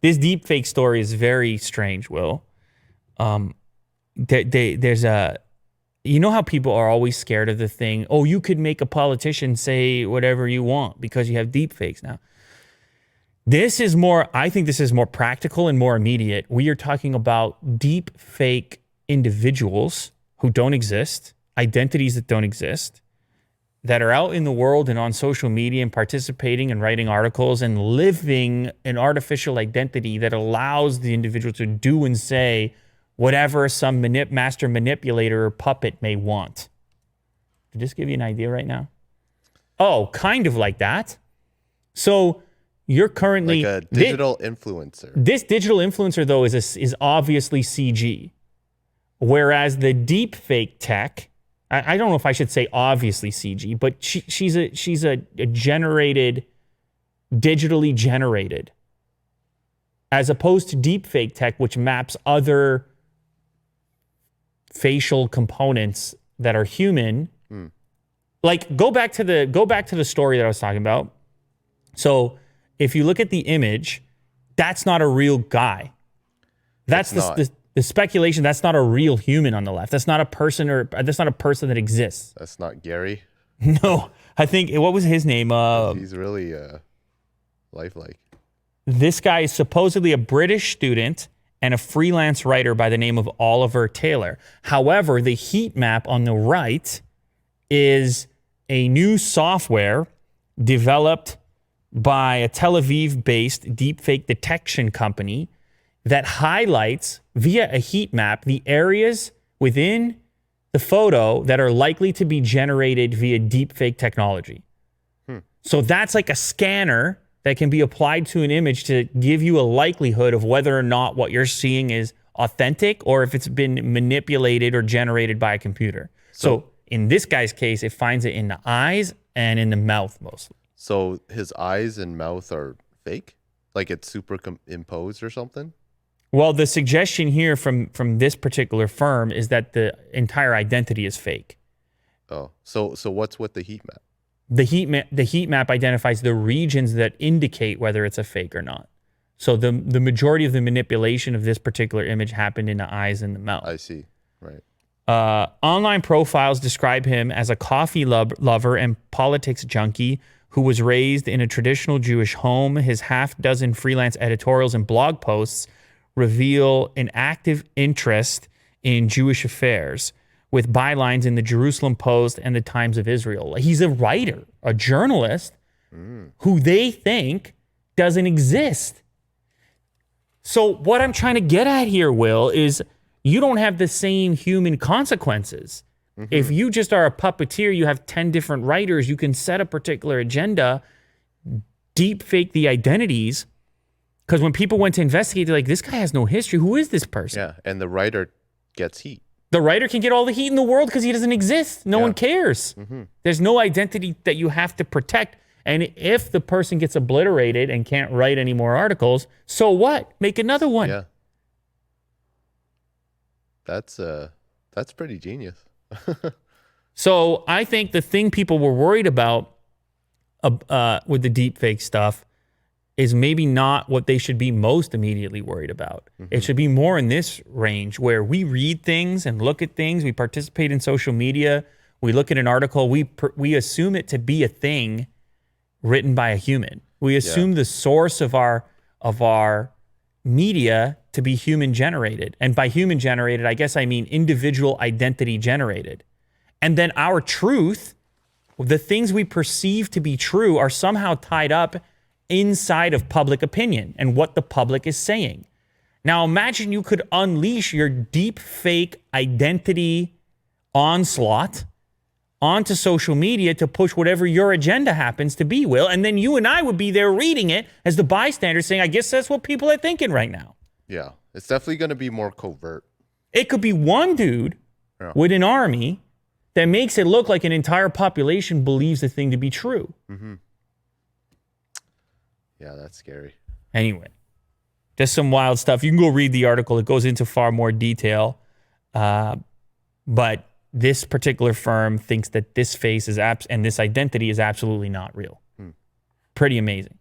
This deep fake story is very strange, Will. There's a, you know how people are always scared of the thing, oh, you could make a politician say whatever you want because you have deep fakes now. I think this is more practical and more immediate. We are talking about deep fake individuals who don't exist, identities that don't exist, that are out in the world and on social media and participating and writing articles and living an artificial identity that allows the individual to do and say whatever some master manipulator or puppet may want. Did this give you an idea right now? Oh, kind of like that. So you're currently... Like a digital influencer. This digital influencer, though, is obviously CG. Whereas the deep fake tech... I don't know if I should say obviously CG, but she's a generated, digitally generated, as opposed to deep fake tech, which maps other facial components that are human. Like go back to the story that I was talking about. So if you look at the image, that's not a real guy. That's the speculation. That's not a real human on the left. That's not a person, or that's not a person that exists. That's not Gary. No, I think, what was his name? He's really lifelike. This guy is supposedly a British student and a freelance writer by the name of Oliver Taylor. However, the heat map on the right is a new software developed by a Tel Aviv-based deepfake detection company that highlights via a heat map the areas within the photo that are likely to be generated via deepfake technology. So that's like a scanner that can be applied to an image to give you a likelihood of whether or not what you're seeing is authentic or if it's been manipulated or generated by a computer. So in this guy's case, it finds it in the eyes and in the mouth mostly. So his eyes and mouth are fake? Like it's superimposed or something? Well, the suggestion here from this particular firm is that the entire identity is fake. Oh, so what's with the heat map? The heat map identifies the regions that indicate whether it's a fake or not. So the majority of the manipulation of this particular image happened in the eyes and the mouth. I see. Right. Online profiles describe him as a coffee lover and politics junkie who was raised in a traditional Jewish home. His half-dozen freelance editorials and blog posts reveal an active interest in Jewish affairs, with bylines in the Jerusalem Post and the Times of Israel. He's a writer, a journalist, who they think doesn't exist. So what I'm trying to get at here, Will, is you don't have the same human consequences. If you just are a puppeteer, you have 10 different writers, you can set a particular agenda, deep fake the identities, because when people went to investigate, they're like, this guy has no history. Who is this person? Yeah, and the writer gets heat. The writer can get all the heat in the world because he doesn't exist. No one cares. There's no identity that you have to protect. And if the person gets obliterated and can't write any more articles, so what? Make another one. Yeah. That's pretty genius. So I think the thing people were worried about with the deepfake stuff is maybe not what they should be most immediately worried about. It should be more in this range where we read things and look at things. We participate in social media. We look at an article. We assume it to be a thing written by a human. We assume the source of our media to be human generated. And by human generated, I guess I mean individual identity generated. And then our truth, the things we perceive to be true, are somehow tied up inside of public opinion and what the public is saying. Now imagine you could unleash your deep fake identity onslaught onto social media to push whatever your agenda happens to be, Will, and then you and I would be there reading it as the bystanders saying, I guess that's what people are thinking right now. Yeah, it's definitely going to be more covert. It could be one dude with an army that makes it look like an entire population believes the thing to be true. Yeah, that's scary. Anyway, just some wild stuff. You can go read the article. It goes into far more detail. But this particular firm thinks that this face is and this identity is absolutely not real. Pretty amazing.